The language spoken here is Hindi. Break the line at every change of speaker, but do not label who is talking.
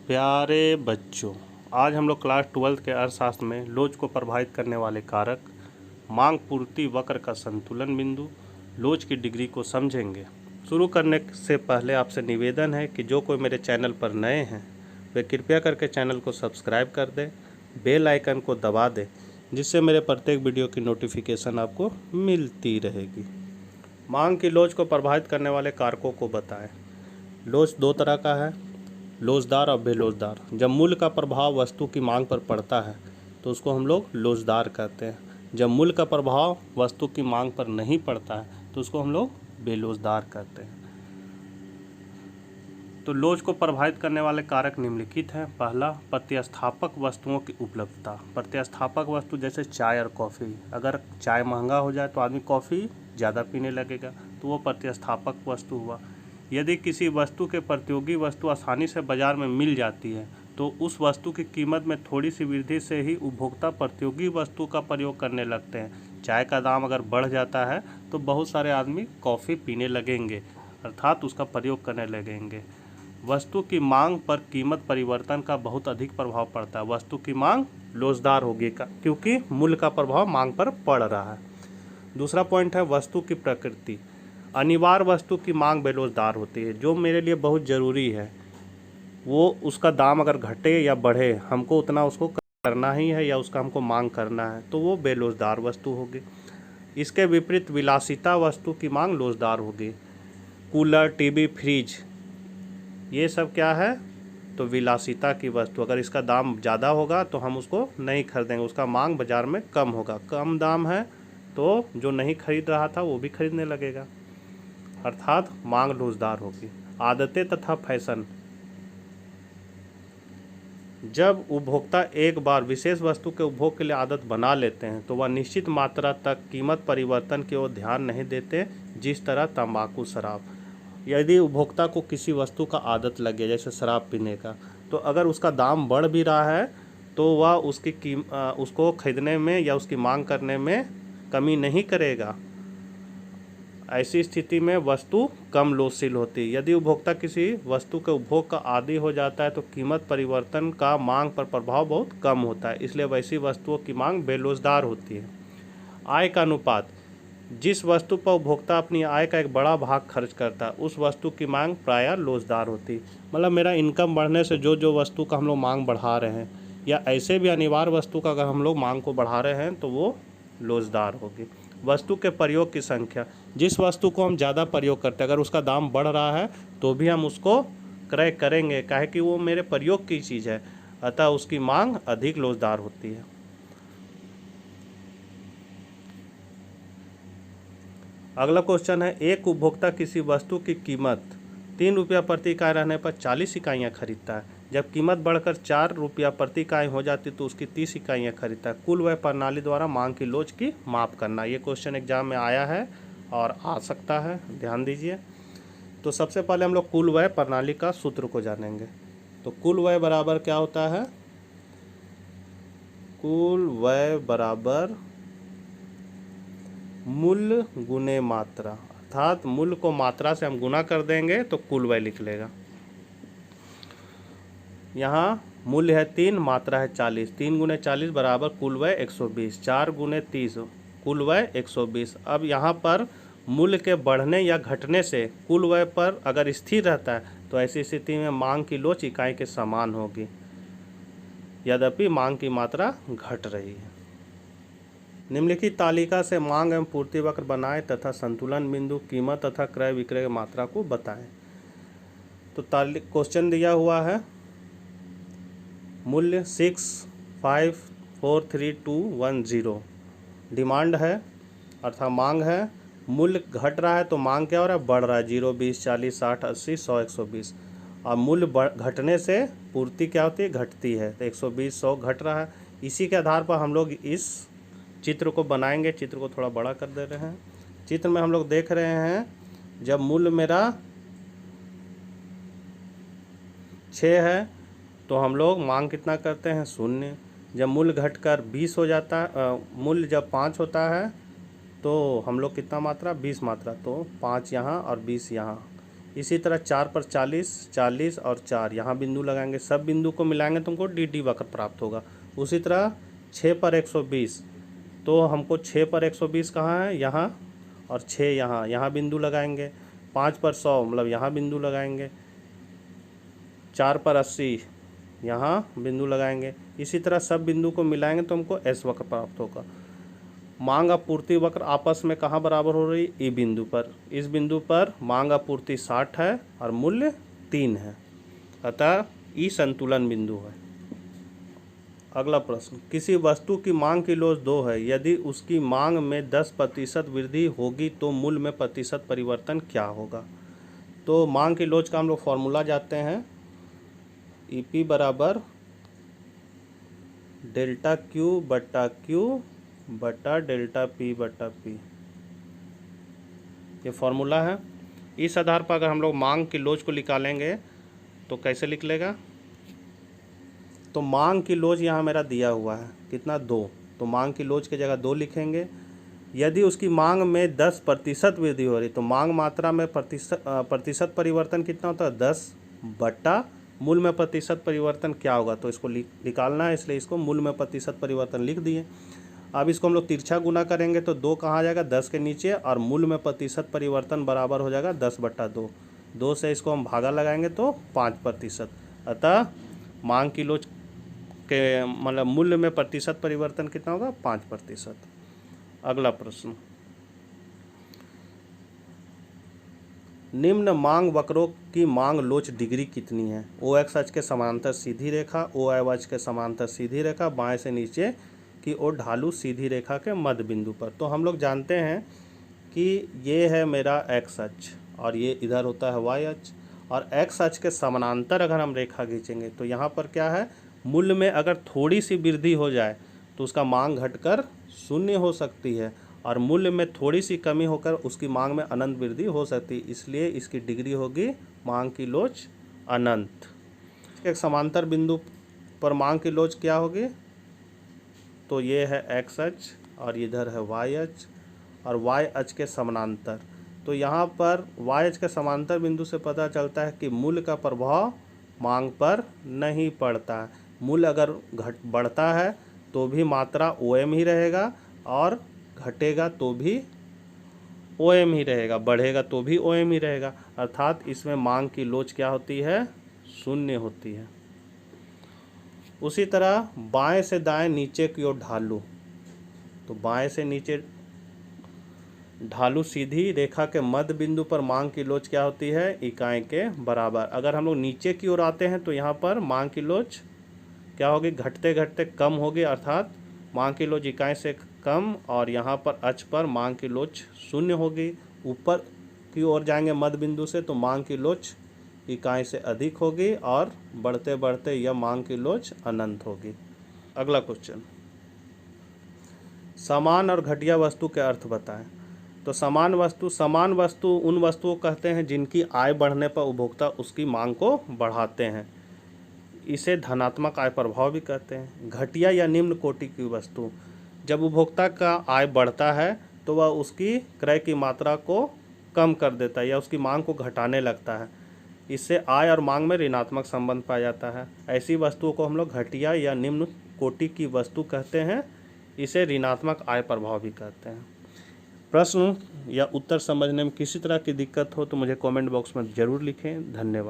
प्यारे बच्चों, आज हम लोग क्लास 12 के अर्थशास्त्र में लोच को प्रभावित करने वाले कारक, मांग पूर्ति वक्र का संतुलन बिंदु, लोच की डिग्री को समझेंगे। शुरू करने से पहले आपसे निवेदन है कि जो कोई मेरे चैनल पर नए हैं वे कृपया करके चैनल को सब्सक्राइब कर दें, बेल आइकन को दबा दें, जिससे मेरे प्रत्येक वीडियो की नोटिफिकेशन आपको मिलती रहेगी। मांग की लोच को प्रभावित करने वाले कारकों को बताएं। लोच दो तरह का है, लोचदार और बेलोचदार। जब मूल्य का प्रभाव वस्तु की मांग पर पड़ता है तो उसको हम लोग लोचदार कहते हैं। जब मूल्य का प्रभाव वस्तु की मांग पर नहीं पड़ता है तो उसको हम लोग बेलोचदार कहते हैं। तो लोच को प्रभावित करने वाले कारक निम्नलिखित हैं। पहला, प्रतिस्थापक वस्तुओं की उपलब्धता। प्रतिस्थापक वस्तु जैसे चाय और कॉफ़ी, अगर चाय महंगा हो जाए तो आदमी कॉफ़ी ज़्यादा पीने लगेगा, तो वो प्रतिस्थापक वस्तु हुआ। यदि किसी वस्तु के प्रतियोगी वस्तु आसानी से बाजार में मिल जाती है तो उस वस्तु की कीमत में थोड़ी सी वृद्धि से ही उपभोक्ता प्रतियोगी वस्तु का प्रयोग करने लगते हैं। चाय का दाम अगर बढ़ जाता है तो बहुत सारे आदमी कॉफ़ी पीने लगेंगे, अर्थात उसका प्रयोग करने लगेंगे। वस्तु की मांग पर कीमत परिवर्तन का बहुत अधिक प्रभाव पड़ता है। वस्तु की मांग लोचदार होगी क्योंकि मूल्य का प्रभाव मांग पर पड़ रहा है। दूसरा पॉइंट है वस्तु की प्रकृति। अनिवार्य वस्तु की मांग बेलोचदार होती है। जो मेरे लिए बहुत ज़रूरी है वो उसका दाम अगर घटे या बढ़े, हमको उतना उसको करना ही है या उसका हमको मांग करना है, तो वो बेलोचदार वस्तु होगी। इसके विपरीत विलासिता वस्तु की मांग लोचदार होगी। कूलर, टीवी, फ्रिज, ये सब क्या है? तो विलासिता की वस्तु। अगर इसका दाम ज़्यादा होगा तो हम उसको नहीं खरीदेंगे, उसका मांग बाज़ार में कम होगा। कम दाम है तो जो नहीं खरीद रहा था वो भी खरीदने लगेगा, अर्थात मांग लोचदार होगी। आदतें तथा फैशन। जब उपभोक्ता एक बार विशेष वस्तु के उपभोग के लिए आदत बना लेते हैं तो वह निश्चित मात्रा तक कीमत परिवर्तन की ओर ध्यान नहीं देते, जिस तरह तंबाकू, शराब। यदि उपभोक्ता को किसी वस्तु का आदत लग गया, जैसे शराब पीने का, तो अगर उसका दाम बढ़ भी रहा है तो वह उसको खरीदने में या उसकी मांग करने में कमी नहीं करेगा। ऐसी स्थिति में वस्तु कम लोचशील होती है। यदि उपभोक्ता किसी वस्तु के उपभोग का आदी हो जाता है तो कीमत परिवर्तन का मांग पर प्रभाव बहुत कम होता है, इसलिए वैसी वस्तुओं की मांग बेलोचदार होती है। आय का अनुपात। जिस वस्तु पर उपभोक्ता अपनी आय का एक बड़ा भाग खर्च करता है उस वस्तु की मांग प्रायः लोचदार होती है। मतलब मेरा इनकम बढ़ने से जो वस्तु का हम लोग मांग बढ़ा रहे हैं या ऐसे भी अनिवार्य वस्तु का अगर हम लोग मांग को बढ़ा रहे हैं तो वो लोचदार होगी। वस्तु के प्रयोग की संख्या। जिस वस्तु को हम ज़्यादा प्रयोग करते हैं, अगर उसका दाम बढ़ रहा है तो भी हम उसको क्रय करेंगे, काहे कि वो मेरे प्रयोग की चीज़ है, अतः उसकी मांग अधिक लोचदार होती है। अगला क्वेश्चन है, एक उपभोक्ता किसी वस्तु की कीमत 3 रुपया प्रति इकाई रहने पर 40 इकाइयाँ खरीदता है। जब कीमत बढ़कर 4 रुपया प्रति इकाई हो जाती तो उसकी 30 इकाइयाँ खरीदता है। कुल व्यय प्रणाली द्वारा मांग की लोच की माप करना। ये क्वेश्चन एग्जाम में आया है और आ सकता है, ध्यान दीजिए। तो सबसे पहले हम लोग कुल व्यय प्रणाली का सूत्र को जानेंगे। तो कुल व्यय बराबर क्या होता है? कुल व्यय बराबर मूल्य गुने मात्रा, अर्थात मूल्य को मात्रा से हम गुना कर देंगे तो कुल व्यय लिख लेगा। यहाँ मूल्य है 3, मात्रा है 40, 3 गुने 40 बराबर कुल व्यय 120, 4 गुने 30 कुल व्यय 120। अब यहाँ पर मूल्य के बढ़ने या घटने से कुल व्यय पर अगर स्थिर रहता है तो ऐसी स्थिति में मांग की लोच इकाई के समान होगी, यद्यपि मांग की मात्रा घट रही है। निम्नलिखित तालिका से मांग एवं पूर्ति वक्र बनाएं तथा संतुलन बिंदु, कीमत तथा क्रय विक्रय की मात्रा को बताएं। तो क्वेश्चन दिया हुआ है, मूल्य 6543,210, डिमांड है अर्थात मांग है। मूल्य घट रहा है तो मांग क्या हो रहा है? बढ़ रहा है, 0, 20, 40, 60, 80, 100, 120। और मूल्य घटने से पूर्ति क्या होती है? घटती है, तो 120, 100 घट रहा है। इसी के आधार पर हम लोग इस चित्र को बनाएंगे। चित्र को थोड़ा बड़ा कर दे रहे हैं। चित्र में हम लोग देख रहे हैं, जब मूल्य मेरा 6 है तो हम लोग मांग कितना करते हैं? 0। जब मूल्य घटकर 20 हो जाता है, मूल्य जब 5 होता है तो हम लोग कितना मात्रा? 20 मात्रा, तो 5 यहाँ और 20 यहाँ। इसी तरह 4 पर 40, 40 और 4 यहाँ बिंदु लगाएंगे, सब बिंदु को मिलाएंगे तो हमको डी डी वक्र प्राप्त होगा। उसी तरह 6 पर 120, तो हमको 6 पर 120 कहाँ है, यहाँ, और 6 यहाँ, यहाँ बिंदु लगाएंगे। 5 पर 100 मतलब यहाँ बिंदु लगाएंगे। 4 पर 80 यहाँ बिंदु लगाएंगे। इसी तरह सब बिंदु को मिलाएंगे तो हमको एस वक्र प्राप्त होगा। मांग आपूर्ति वक्र आपस में कहाँ बराबर हो रही, ई बिंदु पर। इस बिंदु पर मांग आपूर्ति 60 है और मूल्य 3 है, अतः ई संतुलन बिंदु है। अगला प्रश्न, किसी वस्तु की मांग की लोच 2 है, यदि उसकी मांग में 10% वृद्धि होगी तो मूल्य में प्रतिशत परिवर्तन क्या होगा। तो मांग की लोच का हम लोग फॉर्मूला जाते हैं, ईपी बराबर डेल्टा क्यू बटा क्यू बटा डेल्टा पी बटा पी, ये फॉर्मूला है। इस आधार पर अगर हम लोग मांग की लोच को निकालेंगे तो कैसे लिख लेगा, तो मांग की लोच यहाँ मेरा दिया हुआ है कितना, 2, तो मांग की लोच की जगह 2 लिखेंगे। यदि उसकी मांग में 10% वृद्धि हो रही तो मांग मात्रा में प्रतिशत परिवर्तन कितना होता है, 10 बटा मूल्य में प्रतिशत परिवर्तन क्या होगा, तो इसको निकालना है, इसलिए इसको मूल्य में प्रतिशत परिवर्तन लिख दिए। अब इसको हम लोग तिरछा गुना करेंगे तो 2 कहाँ आ जाएगा, 10 के नीचे, और मूल्य में प्रतिशत परिवर्तन बराबर हो जाएगा 10 बटा 2। 2 से इसको हम भागा लगाएंगे तो 5%, अतः मांग की लोच के मतलब मूल्य में प्रतिशत परिवर्तन कितना होगा, 5%। अगला प्रश्न, निम्न मांग वक्रों की मांग लोच डिग्री कितनी है। ओ एक्स अक्ष के समांतर सीधी रेखा, ओ वाई अक्ष के समांतर सीधी रेखा, बाएं से नीचे की ओर ढालू सीधी रेखा के मध्य बिंदु पर। तो हम लोग जानते हैं कि ये है मेरा एक्स अक्ष और ये इधर होता है वाई अक्ष, और एक्स अक्ष के समानांतर अगर हम रेखा खींचेंगे तो यहाँ पर क्या है, मूल्य में अगर थोड़ी सी वृद्धि हो जाए तो उसका मांग घटकर 0 हो सकती है, और मूल्य में थोड़ी सी कमी होकर उसकी मांग में अनंत वृद्धि हो सकती है, इसलिए इसकी डिग्री होगी मांग की लोच अनंत। एक समांतर बिंदु पर मांग की लोच क्या होगी, तो ये है एक्स अक्ष और इधर है वाई अक्ष, और वाई अक्ष के समानांतर। तो यहाँ पर वाई अक्ष के समांतर बिंदु से पता चलता है कि मूल्य का प्रभाव मांग पर नहीं पड़ता है। मूल्य अगर बढ़ता है तो भी मात्रा OM ही रहेगा, और घटेगा तो भी OM ही रहेगा, बढ़ेगा तो भी OM ही रहेगा, अर्थात इसमें मांग की लोच क्या होती है, 0 होती है। उसी तरह बाएं से दाएं नीचे की ओर ढालू, तो बाएं से नीचे ढालू सीधी रेखा के मध्य बिंदु पर मांग की लोच क्या होती है, इकाई के बराबर। अगर हम लोग नीचे की ओर आते हैं तो यहाँ पर मांग की लोच क्या होगी, घटते घटते कम होगी, अर्थात मांग की लोच इकाई से कम, और यहाँ पर अक्ष पर मांग की लोच 0 होगी। ऊपर की ओर जाएंगे मध्य बिंदु से तो मांग की लोच इकाई से अधिक होगी, और बढ़ते बढ़ते यह मांग की लोच अनंत होगी। अगला क्वेश्चन, समान और घटिया वस्तु के अर्थ बताएं। तो समान वस्तु उन वस्तुओं कहते हैं जिनकी आय बढ़ने पर उपभोक्ता उसकी मांग को बढ़ाते हैं, इसे धनात्मक आय प्रभाव भी कहते हैं। घटिया या निम्न कोटि की वस्तु, जब उपभोक्ता का आय बढ़ता है तो वह उसकी क्रय की मात्रा को कम कर देता है या उसकी मांग को घटाने लगता है, इससे आय और मांग में ऋणात्मक संबंध पाया जाता है। ऐसी वस्तुओं को हम लोग घटिया या निम्न कोटि की वस्तु कहते हैं, इसे ऋणात्मक आय प्रभाव भी कहते हैं। प्रश्न या उत्तर समझने में किसी तरह की दिक्कत हो तो मुझे कमेंट बॉक्स में ज़रूर लिखें। धन्यवाद।